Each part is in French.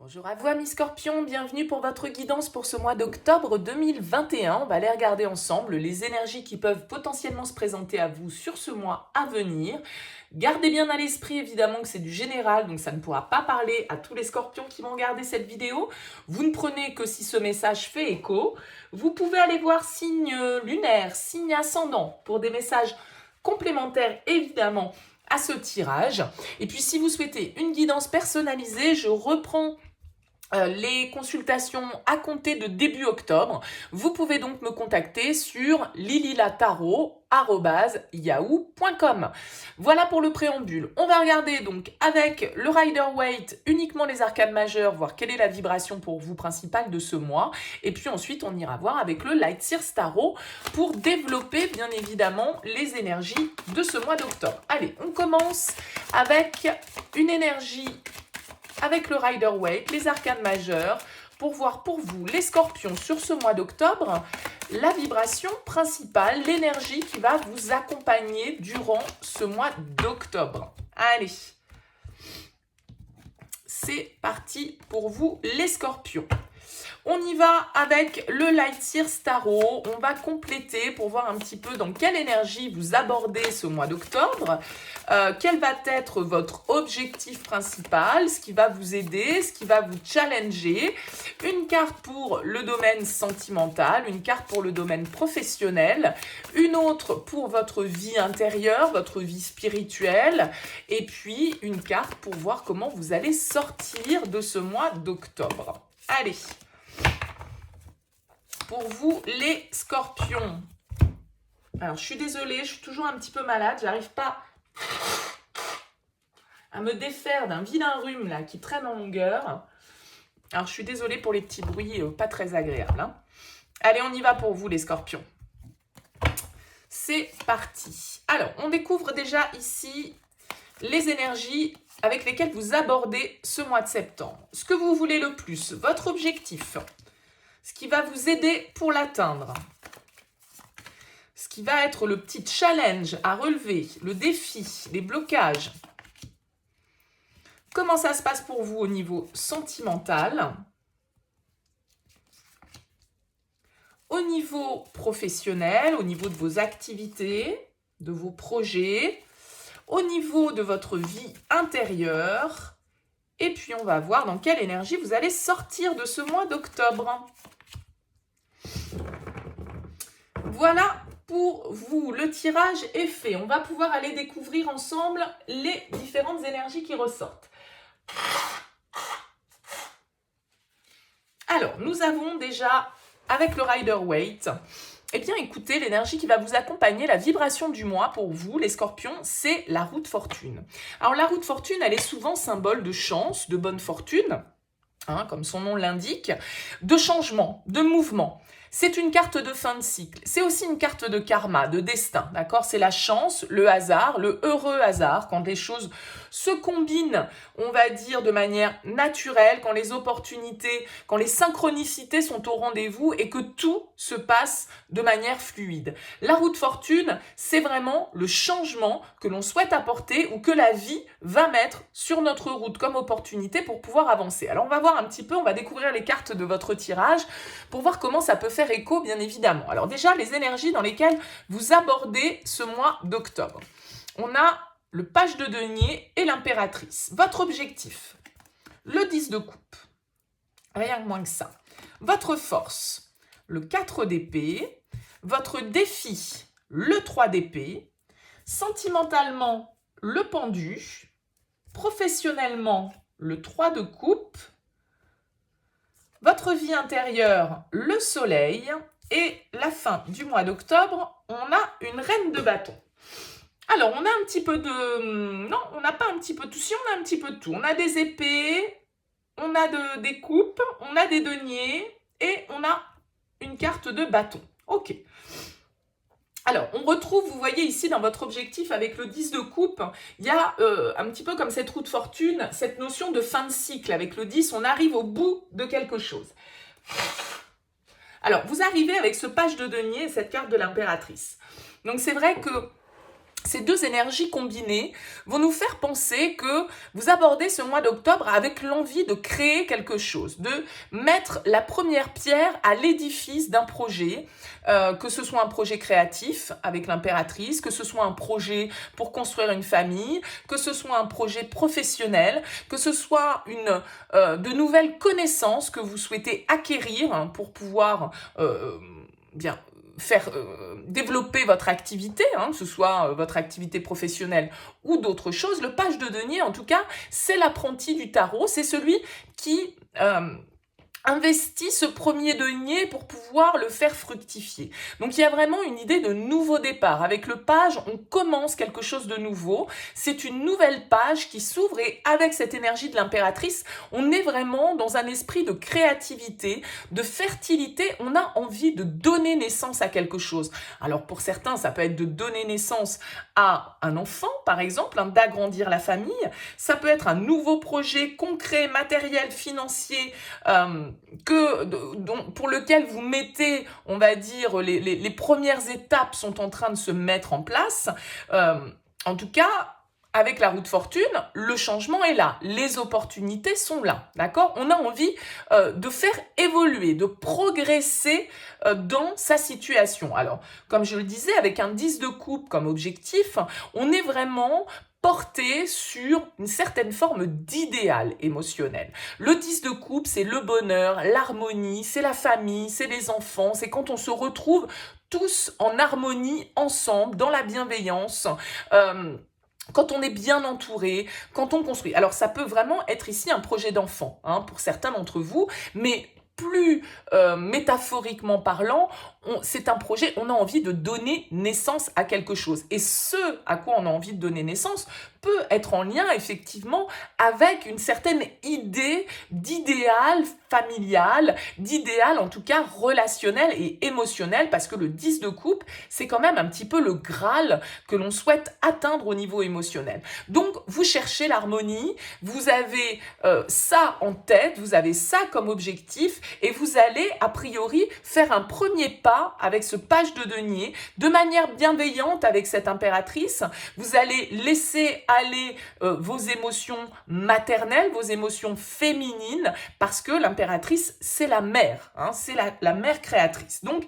Bonjour à vous amis Scorpions, bienvenue pour votre guidance pour ce mois d'octobre 2021. On va aller regarder ensemble les énergies qui peuvent potentiellement se présenter à vous sur ce mois à venir. Gardez bien à l'esprit évidemment que c'est du général, donc ça ne pourra pas parler à tous les Scorpions qui vont regarder cette vidéo. Vous ne prenez que si ce message fait écho. Vous pouvez aller voir signe lunaire, signe ascendant pour des messages complémentaires évidemment à ce tirage. Et puis si vous souhaitez une guidance personnalisée, je reprends les consultations à compter de début octobre. Vous pouvez donc me contacter sur lililataro@yahoo.com. Voilà pour le préambule. On va regarder donc avec le Rider-Waite uniquement les arcanes majeures, voir quelle est la vibration pour vous principale de ce mois. Et puis ensuite, on ira voir avec le Light Sears Tarot pour développer bien évidemment les énergies de ce mois d'octobre. Allez, on commence avec une énergie avec le Rider-Waite, les arcanes majeures, pour voir pour vous, les Scorpions, sur ce mois d'octobre, la vibration principale, l'énergie qui va vous accompagner durant ce mois d'octobre. Allez, c'est parti pour vous, les Scorpions. On y va avec le Light Sears Tarot. On va compléter pour voir un petit peu dans quelle énergie vous abordez ce mois d'octobre. Quel va être votre objectif principal, ce qui va vous aider, ce qui va vous challenger. Une carte pour le domaine sentimental, une carte pour le domaine professionnel, une autre pour votre vie intérieure, votre vie spirituelle, et puis une carte pour voir comment vous allez sortir de ce mois d'octobre. Allez, pour vous les Scorpions. Alors, je suis désolée, je suis toujours un petit peu malade, j'arrive pas à me défaire d'un vilain rhume là qui traîne en longueur. Alors, je suis désolée pour les petits bruits pas très agréables. Hein. Allez, on y va pour vous les Scorpions. C'est parti. Alors, on découvre déjà ici les énergies avec lesquelles vous abordez ce mois de septembre. Ce que vous voulez le plus, votre objectif, ce qui va vous aider pour l'atteindre, ce qui va être le petit challenge à relever, le défi, les blocages. Comment ça se passe pour vous au niveau sentimental, au niveau professionnel, au niveau de vos activités, de vos projets, au niveau de votre vie intérieure. Et puis on va voir dans quelle énergie vous allez sortir de ce mois d'octobre. Voilà pour vous, le tirage est fait. On va pouvoir aller découvrir ensemble les différentes énergies qui ressortent. Alors, nous avons déjà, avec le Rider-Waite, eh bien écoutez, l'énergie qui va vous accompagner, la vibration du mois pour vous, les Scorpions, c'est la roue de fortune. Alors la roue de fortune, elle est souvent symbole de chance, de bonne fortune, hein, comme son nom l'indique, de changement, de mouvement. C'est une carte de fin de cycle. C'est aussi une carte de karma, de destin, d'accord? C'est la chance, le hasard, le heureux hasard, quand les choses se combinent, on va dire, de manière naturelle, quand les opportunités, quand les synchronicités sont au rendez-vous et que tout se passe de manière fluide. La roue de fortune, c'est vraiment le changement que l'on souhaite apporter ou que la vie va mettre sur notre route comme opportunité pour pouvoir avancer. Alors on va voir un petit peu, on va découvrir les cartes de votre tirage pour voir comment ça peut faire écho, bien évidemment. Alors déjà, les énergies dans lesquelles vous abordez ce mois d'octobre. On a le page de denier et l'impératrice. Votre objectif, le 10 de coupe. Rien de moins que ça. Votre force, le 4 d'épée. Votre défi, le 3 d'épée. Sentimentalement, le pendu. Professionnellement, le 3 de coupe. Votre vie intérieure, le soleil. Et la fin du mois d'octobre, on a une reine de bâton. Alors, on a un petit peu de... Non, on n'a pas un petit peu de tout. Si, on a un petit peu de tout. On a des épées, on a des coupes, on a des deniers et on a une carte de bâton. Ok. Alors, on retrouve, vous voyez ici dans votre objectif avec le 10 de coupe, il y a un petit peu comme cette roue de fortune, cette notion de fin de cycle. Avec le 10, on arrive au bout de quelque chose. Alors, vous arrivez avec ce page de denier et cette carte de l'impératrice. Donc, c'est vrai que Ces deux énergies combinées vont nous faire penser que vous abordez ce mois d'octobre avec l'envie de créer quelque chose, de mettre la première pierre à l'édifice d'un projet, que ce soit un projet créatif avec l'impératrice, que ce soit un projet pour construire une famille, que ce soit un projet professionnel, que ce soit de nouvelles connaissances que vous souhaitez acquérir pour pouvoir bien faire développer votre activité, que ce soit votre activité professionnelle ou d'autres choses. Le page de denier, en tout cas, c'est l'apprenti du tarot, c'est celui qui investit ce premier denier pour pouvoir le faire fructifier. Donc il y a vraiment une idée de nouveau départ. Avec le page, on commence quelque chose de nouveau. C'est une nouvelle page qui s'ouvre et avec cette énergie de l'impératrice, on est vraiment dans un esprit de créativité, de fertilité. On a envie de donner naissance à quelque chose. Alors pour certains, ça peut être de donner naissance à un enfant, par exemple, d'agrandir la famille. Ça peut être un nouveau projet concret, matériel, financier, pour lequel vous mettez, on va dire, les premières étapes sont en train de se mettre en place. En tout cas, avec la roue de fortune, le changement est là, les opportunités sont là, d'accord? On a envie de faire évoluer, de progresser dans sa situation. Alors, comme je le disais, avec un 10 de coupe comme objectif, on est vraiment porté sur une certaine forme d'idéal émotionnel. Le 10 de coupe, c'est le bonheur, l'harmonie, c'est la famille, c'est les enfants, c'est quand on se retrouve tous en harmonie, ensemble, dans la bienveillance, quand on est bien entouré, quand on construit. Alors ça peut vraiment être ici un projet d'enfant, pour certains d'entre vous, mais plus métaphoriquement parlant, c'est un projet, on a envie de donner naissance à quelque chose. Et ce à quoi on a envie de donner naissance peut être en lien effectivement avec une certaine idée d'idéal familial, d'idéal en tout cas relationnel et émotionnel, parce que le 10 de coupe, c'est quand même un petit peu le Graal que l'on souhaite atteindre au niveau émotionnel. Donc vous cherchez l'harmonie, vous avez ça en tête, vous avez ça comme objectif et vous allez a priori faire un premier pas avec ce page de denier de manière bienveillante avec cette impératrice. Vous allez laisser aller vos émotions maternelles, vos émotions féminines, parce que l'impératrice, c'est la mère, c'est la mère créatrice. Donc,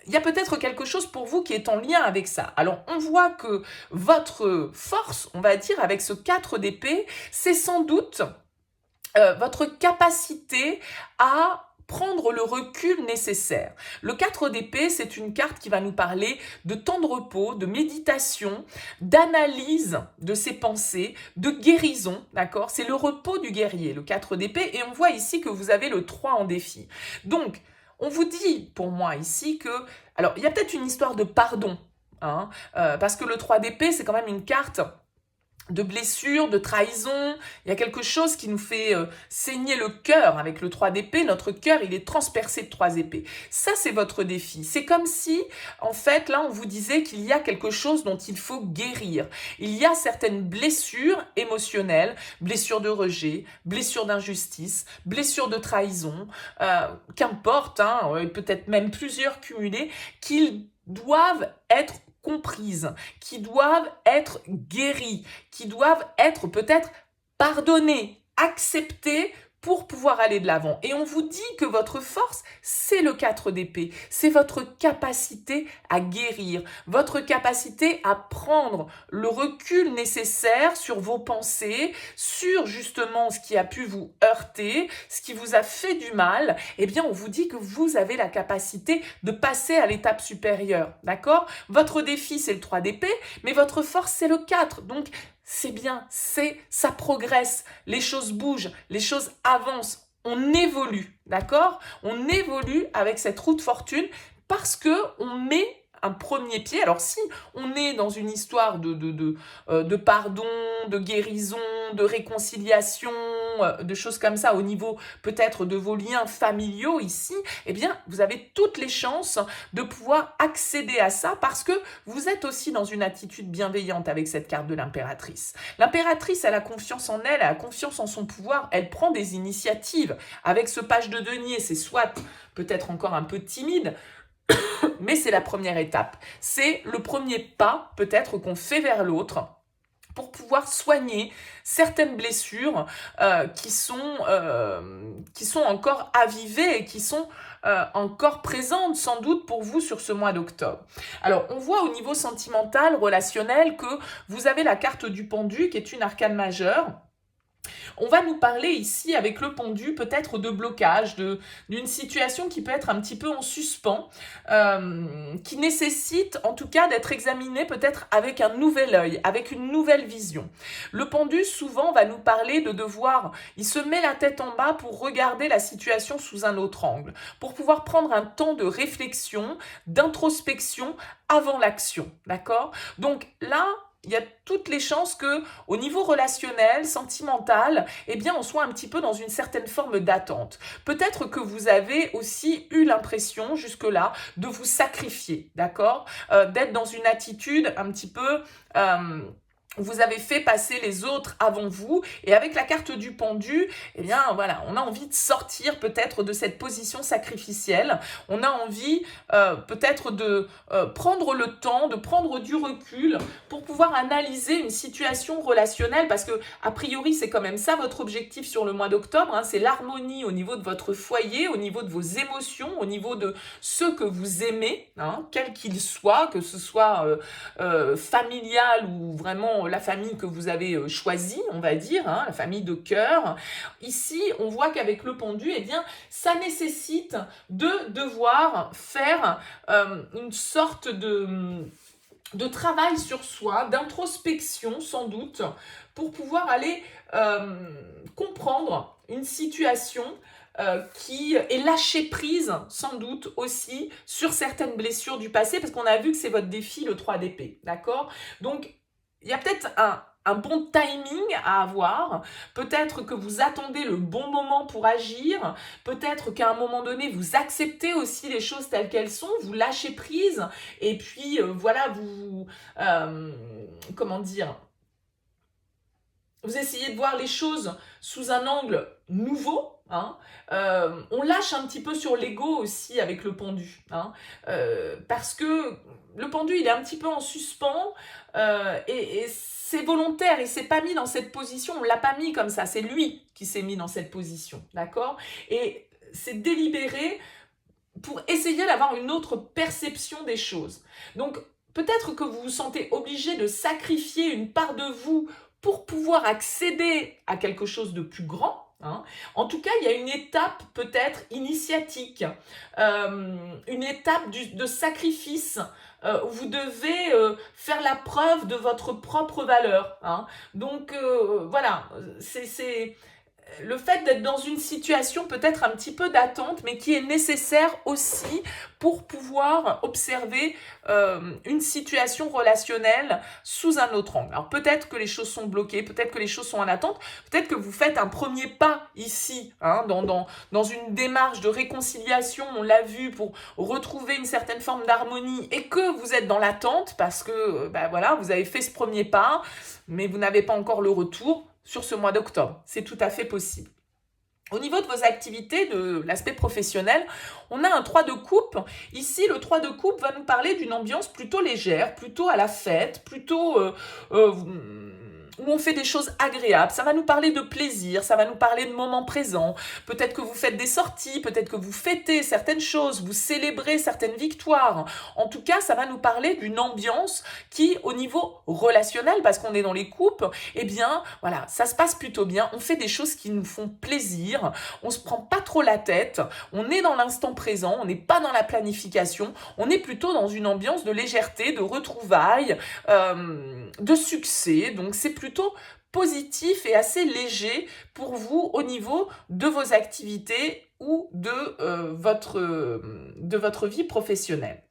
il y a peut-être quelque chose pour vous qui est en lien avec ça. Alors, on voit que votre force, on va dire, avec ce 4 d'épée, c'est sans doute votre capacité à prendre le recul nécessaire. Le 4 d'épée, c'est une carte qui va nous parler de temps de repos, de méditation, d'analyse de ses pensées, de guérison, d'accord? C'est le repos du guerrier, le 4 d'épée, et on voit ici que vous avez le 3 en défi. Donc, on vous dit, pour moi, ici que... Alors, il y a peut-être une histoire de pardon, parce que le 3 d'épée, c'est quand même une carte de blessure, de trahison. Il y a quelque chose qui nous fait saigner le cœur avec le 3 d'épée. Notre cœur, il est transpercé de 3 épées. Ça, c'est votre défi. C'est comme si, en fait, là, on vous disait qu'il y a quelque chose dont il faut guérir. Il y a certaines blessures émotionnelles, blessures de rejet, blessures d'injustice, blessures de trahison, qu'importe, peut-être même plusieurs cumulées, qu'ils doivent être comprises, qui doivent être guéries, qui doivent être peut-être pardonnées, acceptées pour pouvoir aller de l'avant. Et on vous dit que votre force, c'est le 4 d'épée. C'est votre capacité à guérir, votre capacité à prendre le recul nécessaire sur vos pensées, sur justement ce qui a pu vous heurter, ce qui vous a fait du mal. Eh bien, on vous dit que vous avez la capacité de passer à l'étape supérieure, d'accord? Votre défi, c'est le 3 d'épée, mais votre force, c'est le 4. Donc, c'est bien, ça progresse, les choses bougent, les choses avancent, on évolue, d'accord? On évolue avec cette roue de fortune parce que on met un premier pied. Alors si on est dans une histoire de pardon, de guérison, de réconciliation, de choses comme ça au niveau peut-être de vos liens familiaux ici, eh bien vous avez toutes les chances de pouvoir accéder à ça parce que vous êtes aussi dans une attitude bienveillante avec cette carte de l'impératrice. L'impératrice, elle a confiance en elle a confiance en son pouvoir, elle prend des initiatives. Avec ce page de denier, c'est soit peut-être encore un peu timide, Mais c'est la première étape. C'est le premier pas peut-être qu'on fait vers l'autre pour pouvoir soigner certaines blessures qui sont encore avivées et qui sont encore présentes sans doute pour vous sur ce mois d'octobre. Alors on voit au niveau sentimental, relationnel, que vous avez la carte du pendu qui est une arcane majeure. On va nous parler ici avec le pendu peut-être de blocage, d'une situation qui peut être un petit peu en suspens, qui nécessite en tout cas d'être examinée peut-être avec un nouvel œil, avec une nouvelle vision. Le pendu souvent va nous parler de devoir, il se met la tête en bas pour regarder la situation sous un autre angle, pour pouvoir prendre un temps de réflexion, d'introspection avant l'action, d'accord? Donc là, il y a toutes les chances que, au niveau relationnel, sentimental, eh bien, on soit un petit peu dans une certaine forme d'attente. Peut-être que vous avez aussi eu l'impression, jusque-là, de vous sacrifier, d'accord? D'être dans une attitude un petit peu... vous avez fait passer les autres avant vous, et avec la carte du pendu, eh bien voilà, on a envie de sortir peut-être de cette position sacrificielle, on a envie peut-être de prendre le temps, de prendre du recul pour pouvoir analyser une situation relationnelle, parce que a priori c'est quand même ça votre objectif sur le mois d'octobre, hein, c'est l'harmonie au niveau de votre foyer, au niveau de vos émotions, au niveau de ceux que vous aimez, hein, quel qu'il soit, que ce soit familial ou vraiment la famille que vous avez choisie, on va dire, hein, la famille de cœur. Ici, on voit qu'avec le pendu, eh bien, ça nécessite de devoir faire une sorte de travail sur soi, d'introspection sans doute, pour pouvoir aller comprendre une situation qui est lâcher prise sans doute aussi sur certaines blessures du passé, parce qu'on a vu que c'est votre défi, le 3 d'épée, d'accord? Donc, il y a peut-être un bon timing à avoir, peut-être que vous attendez le bon moment pour agir, peut-être qu'à un moment donné, vous acceptez aussi les choses telles qu'elles sont, vous lâchez prise, et puis voilà, comment dire, vous essayez de voir les choses sous un angle nouveau, hein. On lâche un petit peu sur l'ego aussi avec le pendu, hein, parce que le pendu il est un petit peu en suspens et c'est volontaire, il s'est pas mis dans cette position, on l'a pas mis comme ça, c'est lui qui s'est mis dans cette position, d'accord? Et c'est délibéré pour essayer d'avoir une autre perception des choses. Donc peut-être que vous vous sentez obligé de sacrifier une part de vous pour pouvoir accéder à quelque chose de plus grand. Hein. En tout cas, il y a une étape peut-être initiatique, une étape de sacrifice où vous devez faire la preuve de votre propre valeur. Hein. Donc voilà, c'est le fait d'être dans une situation peut-être un petit peu d'attente, mais qui est nécessaire aussi pour pouvoir observer une situation relationnelle sous un autre angle. Alors peut-être que les choses sont bloquées, peut-être que les choses sont en attente, peut-être que vous faites un premier pas ici, hein, dans une démarche de réconciliation, on l'a vu, pour retrouver une certaine forme d'harmonie, et que vous êtes dans l'attente parce que voilà, vous avez fait ce premier pas, mais vous n'avez pas encore le retour sur ce mois d'octobre. C'est tout à fait possible. Au niveau de vos activités, de l'aspect professionnel, on a un 3 de coupe. Ici, le 3 de coupe va nous parler d'une ambiance plutôt légère, plutôt à la fête, plutôt où on fait des choses agréables. Ça va nous parler de plaisir, ça va nous parler de moments présents. Peut-être que vous faites des sorties, peut-être que vous fêtez certaines choses, vous célébrez certaines victoires. En tout cas, ça va nous parler d'une ambiance qui, au niveau relationnel, parce qu'on est dans les coupes, eh bien, voilà, ça se passe plutôt bien. On fait des choses qui nous font plaisir. On se prend pas trop la tête. On est dans l'instant présent. On n'est pas dans la planification. On est plutôt dans une ambiance de légèreté, de retrouvailles, de succès. Donc, c'est plutôt positif et assez léger pour vous au niveau de vos activités ou de votre vie professionnelle.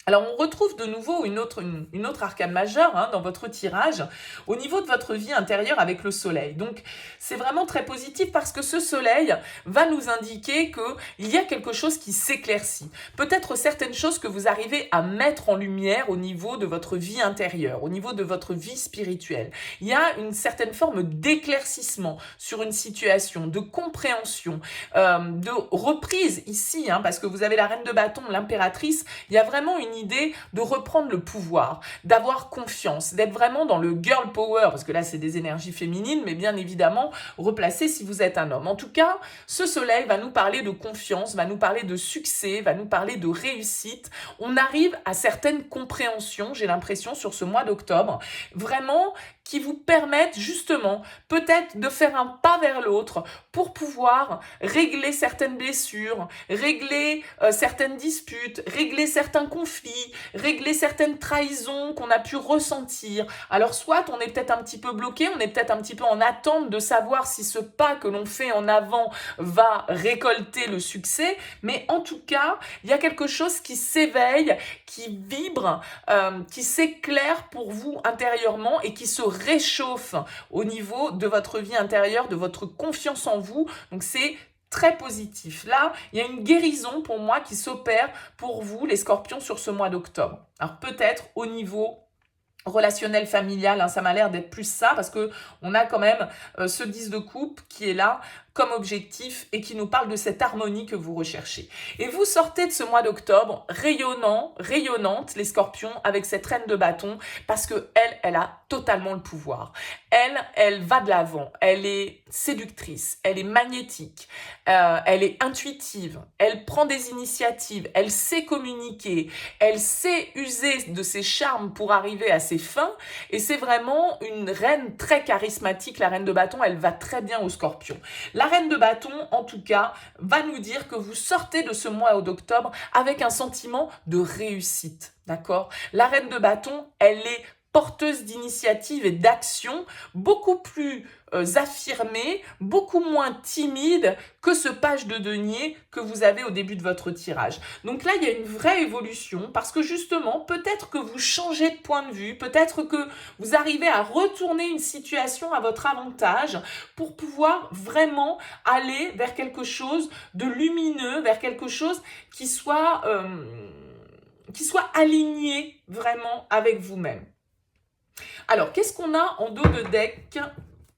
Alors, on retrouve de nouveau une autre arcane majeure dans votre tirage au niveau de votre vie intérieure avec le soleil. Donc, c'est vraiment très positif parce que ce soleil va nous indiquer qu'il y a quelque chose qui s'éclaircit. Peut-être certaines choses que vous arrivez à mettre en lumière au niveau de votre vie intérieure, au niveau de votre vie spirituelle. Il y a une certaine forme d'éclaircissement sur une situation, de compréhension, de reprise ici, parce que vous avez la reine de bâton, l'impératrice. Il y a vraiment une idée de reprendre le pouvoir, d'avoir confiance, d'être vraiment dans le girl power, parce que là c'est des énergies féminines, mais bien évidemment replacées si vous êtes un homme. En tout cas, ce soleil va nous parler de confiance, va nous parler de succès, va nous parler de réussite. On arrive à certaines compréhensions, j'ai l'impression, sur ce mois d'octobre, vraiment qui vous permettent justement peut-être de faire un pas vers l'autre pour pouvoir régler certaines blessures, régler certaines disputes, régler certains conflits, régler certaines trahisons qu'on a pu ressentir. Alors soit on est peut-être un petit peu bloqué, on est peut-être un petit peu en attente de savoir si ce pas que l'on fait en avant va récolter le succès, mais en tout cas, il y a quelque chose qui s'éveille, qui vibre, qui s'éclaire pour vous intérieurement et qui se réchauffe au niveau de votre vie intérieure, de votre confiance en vous. Donc c'est très positif. Là, il y a une guérison pour moi qui s'opère pour vous, les scorpions, sur ce mois d'octobre. Alors peut-être au niveau relationnel, familial, ça m'a l'air d'être plus ça, parce que on a quand même ce 10 de coupe qui est là comme objectif et qui nous parle de cette harmonie que vous recherchez. Et vous sortez de ce mois d'octobre rayonnante, les scorpions, avec cette reine de bâton, parce que elle a totalement le pouvoir. Elle va de l'avant, elle est séductrice, elle est magnétique, elle est intuitive, elle prend des initiatives, elle sait communiquer, elle sait user de ses charmes pour arriver à ses fins, et c'est vraiment une reine très charismatique. La reine de bâton, elle va très bien aux scorpions. La reine de bâton, en tout cas, va nous dire que vous sortez de ce mois d'octobre avec un sentiment de réussite, d'accord? La reine de bâton, elle est porteuse d'initiative et d'action, beaucoup plus affirmée, beaucoup moins timide que ce page de denier que vous avez au début de votre tirage. Donc là, il y a une vraie évolution parce que justement, peut-être que vous changez de point de vue, peut-être que vous arrivez à retourner une situation à votre avantage pour pouvoir vraiment aller vers quelque chose de lumineux, vers quelque chose qui soit aligné vraiment avec vous-même. Alors, qu'est-ce qu'on a en dos de deck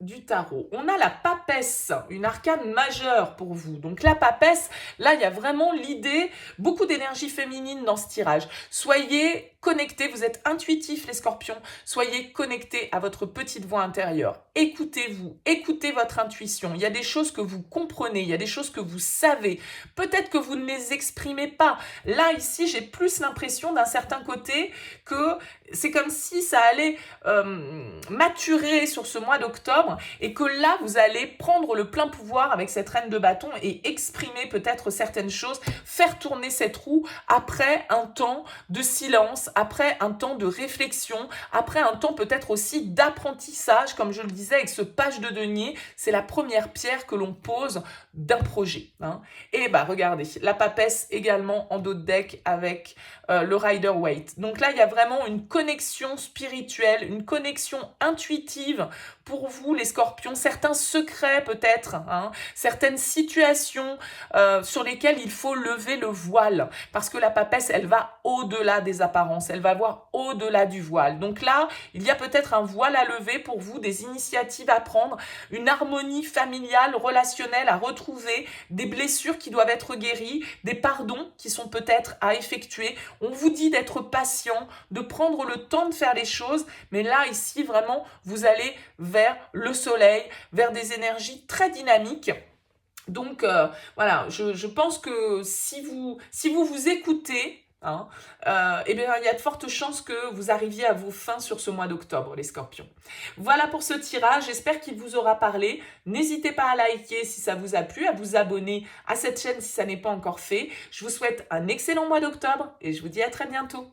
du tarot? On a la papesse, une arcane majeure pour vous. Donc la papesse, là, il y a vraiment l'idée, beaucoup d'énergie féminine dans ce tirage. Soyez connectés, vous êtes intuitifs les scorpions, soyez connectés à votre petite voix intérieure. Écoutez-vous, écoutez votre intuition. Il y a des choses que vous comprenez, il y a des choses que vous savez. Peut-être que vous ne les exprimez pas. Là, ici, j'ai plus l'impression d'un certain côté que c'est comme si ça allait maturer sur ce mois d'octobre et que là, vous allez prendre le plein pouvoir avec cette reine de bâton et exprimer peut-être certaines choses, faire tourner cette roue après un temps de silence, après un temps de réflexion, après un temps peut-être aussi d'apprentissage, comme je le disais avec ce page de denier, c'est la première pierre que l'on pose d'un projet. Et bah regardez, la papesse également en dos de deck avec le Rider-Waite. Donc là, il y a vraiment une connexion spirituelle, une connexion intuitive pour vous, les scorpions, certains secrets peut-être, certaines situations sur lesquelles il faut lever le voile, parce que la papesse, elle va au-delà des apparences, elle va voir au-delà du voile. Donc là, il y a peut-être un voile à lever pour vous, des initiatives à prendre, une harmonie familiale, relationnelle à retrouver, des blessures qui doivent être guéries, des pardons qui sont peut-être à effectuer. On vous dit d'être patient, de prendre le temps de faire les choses, mais là, ici, vraiment, vous allez vers le soleil, vers des énergies très dynamiques. Donc, voilà, je pense que si vous écoutez, eh bien, il y a de fortes chances que vous arriviez à vos fins sur ce mois d'octobre, les scorpions. Voilà pour ce tirage, j'espère qu'il vous aura parlé. N'hésitez pas à liker si ça vous a plu, à vous abonner à cette chaîne si ça n'est pas encore fait. Je vous souhaite un excellent mois d'octobre et je vous dis à très bientôt.